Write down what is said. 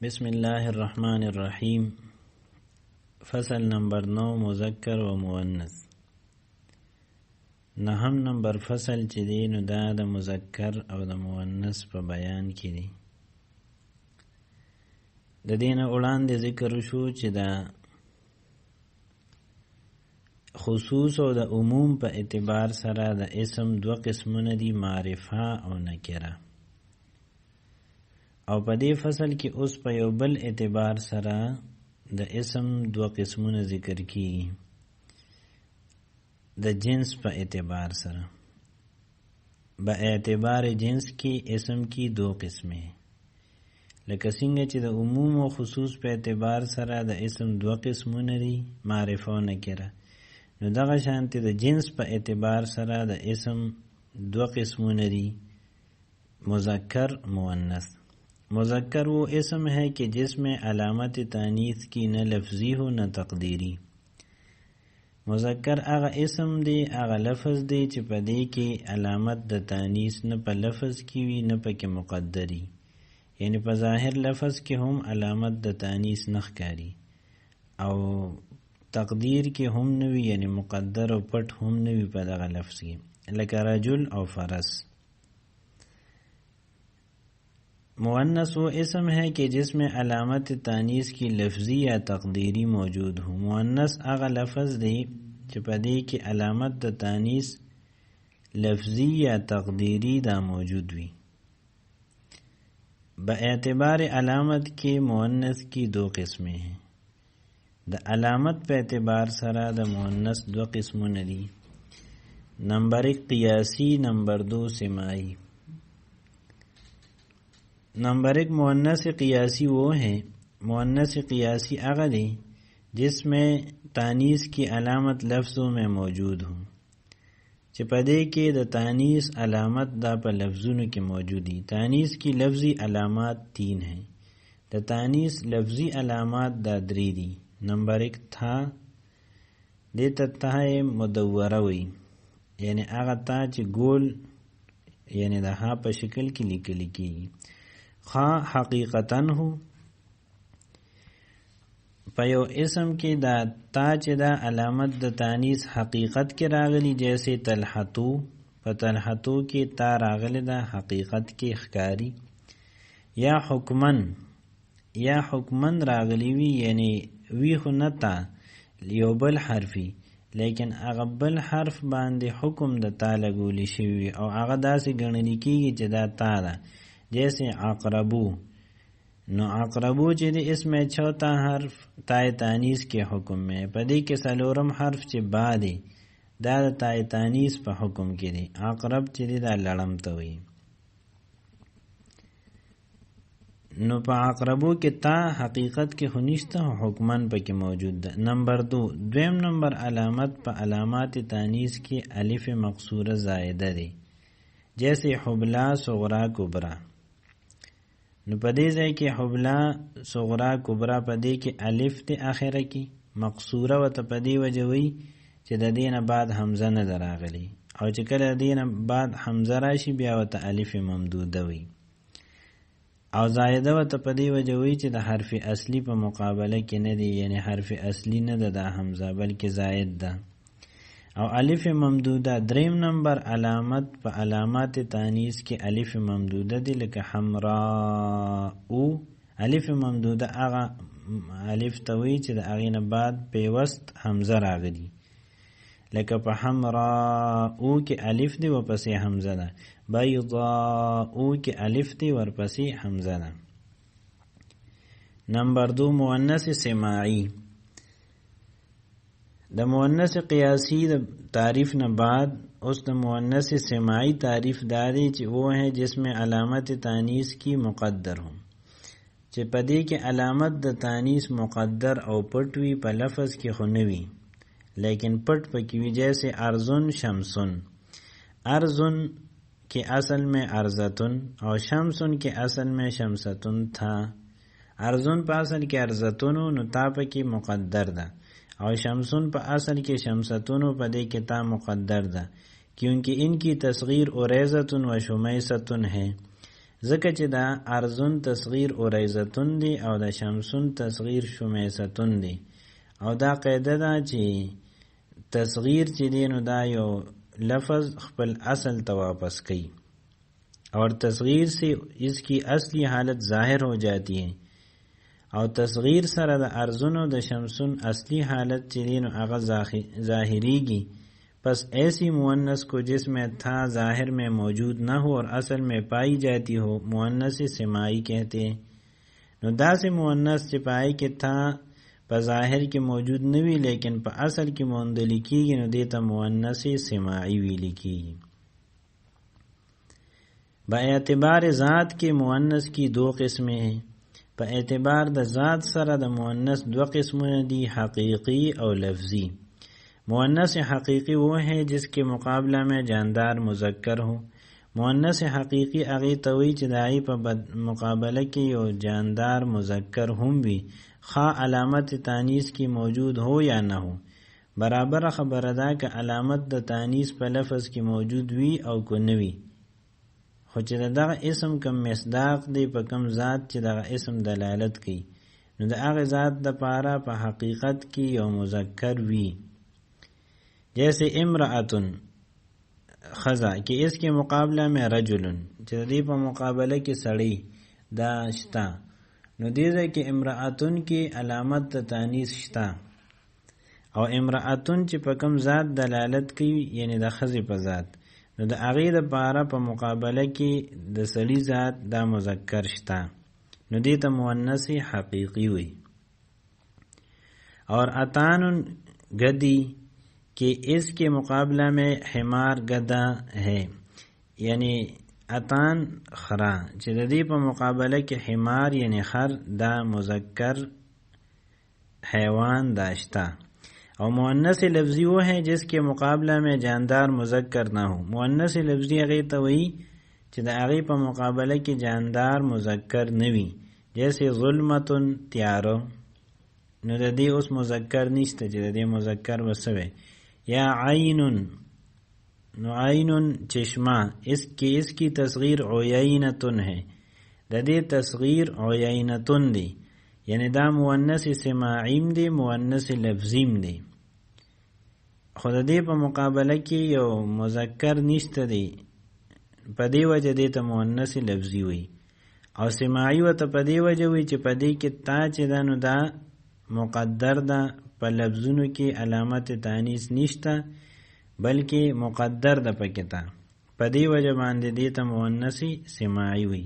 بسم الله الرحمن الرحیم. فصل نمبر 9 مذکر و مؤنث. نهم نمبر فصل چې دی نو دا د مذکر او د مؤنث په بیان کې دی. د دینه وړاندې ذکر شو چې دا خصوص او د عموم په اعتبار سره د اسم دو قسمونه دي، معرفه او نکره. او په دې فصل کې اوس په یو بل اعتبار سره د اسم دو قسمونه ذکر کیږي، د جنس په اعتبار سره. به اعتبار جنس کې اسم کی دو قسمه، لکه څنګه چې د عموم او خصوص په اعتبار سره د اسم دو قسمونه دي، معرفه او نکره. نو دغه شانته د جنس په اعتبار سره د اسم دو قسمونه دي، مذکر مؤنث. مذکر وہ اسم ہے کہ جس میں علامت تانیث کی نہ لفظی ہو نہ تقدیری. مذکر اغا اسم دی اغا لفظ دی چې په دې کې علامت د تانیث نه په لفظ کې وي نه پکې مقدری، یعنی په ظاهر لفظ کې هم علامت د تانیث نه ښکاري او تقدیر کې هم نه وي، یعنی مقدر او پټ هم نه وي په دغه لفظ کې، لکه رجل او فرس. مؤنث وہ اسم ہے کہ جس میں علامت تانیث کی لفظی یا تقدیری موجود ہو. مؤنث اغا لفظ دی چې په دې کې علامت د تانیث لفظی یا تقدیری دا موجود وي. با اعتبار علامت کے مؤنث کی دو قسمیں ہیں. د علامت په اعتبار سره د مؤنث دو قسمونه دي. نمبر 1 قیاسی، نمبر 2 سماعی. نمبر 1 مؤنث قیاسی وہ ہے. مؤنث قیاسی اغا دی جس میں تانیث کی علامت لفظوں میں موجود ہو، چې په دې کې د تانیث علامت دا په لفظونو کې موجودی. تانیث کی لفظی علامات 3 ہیں. د تانیث لفظی علامات دا 3 دي. نمبر 1 تھا، دیتا تھا مدوره وی، یعنی اغا تا چې ګول یعنی د ها په شکل کې لیکل کیږي. خا حقیقتاً ہو، په یو اسم کې دا تا چې دا علامت د تانیث حقیقت کې راغلی، جیسے طلحتو، په طلحتو کې تا راغلی دا حقیقت کې ښکاری. یا حکمن، یا حکمن راغلی وی، یعنی وی خو نتا یو بل حرفی، لیکن هغه بل حرف باندې حکم د تا لګولی شوی او هغه داسې ګڼل کېږي چې دا تا ده. جیسے عقربو، نو عقربو چې د اسم چوتا حرف تای تانیث کے حکم میں، پدې کې سلورم حرف چې با دی دا د تای تانیث په حکم کې دی. عقرب چې دا لړم ته وي، نو په عقربو کې تا حقیقت کې خنشته حکمن پکې موجود ده. نمبر 2 دویم نمبر علامت په علامات تانیث کې الف مقصوره زائده دی، جیسے حبلا صغرا کبرا. نو پدې ځای کې حبلا صغرا کبرا پدې کې الف ته اخره کې مقصوره وته پدې وجوي چې د دینه بعد حمزه نه دراغلي، او چې کله دینه بعد حمزه راشي بیا وته الف ممدوده وي، او زائده وته پدې وجوي چې د حرف اصلي په مقابله کې نه دی، یعنی حرف اصلي نه ده د حمزه بلکې زائد ده. او الف ممدوده دریم نمبر علامت په علامات تانیث کې الف ممدوده دی، لکه حمراء. الف ممدوده هغه الف توي چې د هغې نه بعد پیوست حمزه راغلی، لکه په حمراء کې الف دی ورپسې حمزه ده. بیضاء کې الف دی ورپسې حمزه ده. نمبر 2 مؤنث سماعی. د مؤنث قیاسی د تعریف نه بعد اس د مؤنث سماعی تعریف داری چې وہ ہے جس میں علامت تانیث کی مقدر ہو، چې پدې کې علامت د تانیث مقدر او پټوی په لفظ کې خو نه وي لیکن پټ پکې وي. جیسے ارزن شمسن. ارزن کے اصل میں ارزتن اور شمسن کے اصل میں شمستن تھا. ارزن په اصل کې ارزتن نو تا پکې مقدر ده، اور شمسن په اصل کې شمستونو په دې کې تا مقدر ده، کیونکہ ان کی تصغیر اوریزتن و شمیستن ہے. ځکه چې دا ارزون تصغیر اوریزتون دی او د شمسون تصغیر شمیستون دی، او دا قاعده ده چې تصغیر چې دی نو دا یو لفظ خپل اصل ته واپس کوي اور تصغیر سے اس کی اصلی حالت ظاہر ہو جاتی ہے، او تصغیر سره د ارزون و د شمسون اصلی حالت چې دی نو هغه ظاہریگی، پس ایسی مؤنث کو جس میں تھا ظاہر میں موجود نہ ہو اور اصل میں پائی جاتی ہو مؤنث سماعی کہتے ہیں۔ نو دا سے مؤنث چې پای کې تھا په ظاهر کې موجود نه وي لیکن په اصل کې موندل کېږي نو دې ته مؤنث سماعی ویل کېږي۔ با اعتبار ذات کے مؤنث کی دو قسمیں ہیں، په اعتبار د ذات سره د مؤنث دو قسمونه دي، حقیقی او لفظی۔ مؤنث حقیقی وہ ہے جس کے مقابلہ میں جاندار مذکر ہو۔ مؤنث حقیقی هغې ته وایي چې د هغې په مقابله کې یو جاندار مذکر هم وي، خواہ علامت تانیث کی موجود ہو یا نہ ہو۔ برابر خبره ده که علامت د تانیث په لفظ کې موجود وي او کو نه وي، خو چې دغه اسم کم مصداق دی په کم ذات چې دغه اسم دلالت کوي نو د هغه ذات دپاره په حقیقت کې یو مذکر وي، جیسے امرأتن خزا کہ اس کے مقابلہ میں رجلن چې دې په مقابله کې سړی دا شتا، نو دې ځای کې امرأتن کې علامت د تانیث شتا، او امرأتن چې په کم ذات دلالت کوي یعنی د خزې په ذات، نو د هغې دپاره په مقابله کې د سړي ذات دا مذکر شتا، نو دې ته مؤنث حقیقی وي۔ اور اتان گدی کہ اس کے مقابلہ میں حمار گدا ہے، یعنی اتان خرا چې د دې په مقابله کې حمار یعنی خر دا مذکر حیوان داشتا۔ اور مؤنث لفظی وہ ہے جس کے مقابلہ میں جاندار مذکر نہ ہو۔ مؤنث لفظی هغې ته وایي چې د هغې په مقابله کې جاندار مذکر نه وي، جیسے ظلمتن تیاره، نو د دې اوس مذکر نشته چې د دې مذکر به څه وی، یا عینن، نو عینن چشمہ، اس کی تصغیر عینتن ہے، د دې تصغیر عینتن دی، یعنی دا مؤنث سماعیم دی مؤنث لفظیم دی، خو د دې په مقابله کې یو مذکر نشته دی، په دې وجه دې ته مؤنث لفظی وي، او سماعی ورته په دې وجه وي چې په دې کې تا چې ده نو دا مقدر ده، په لفظونو کې علامت تانیث نشته بلکې مقدر ده پکې تا، په دې وجه باندې دې ته مؤنث سماعی وي۔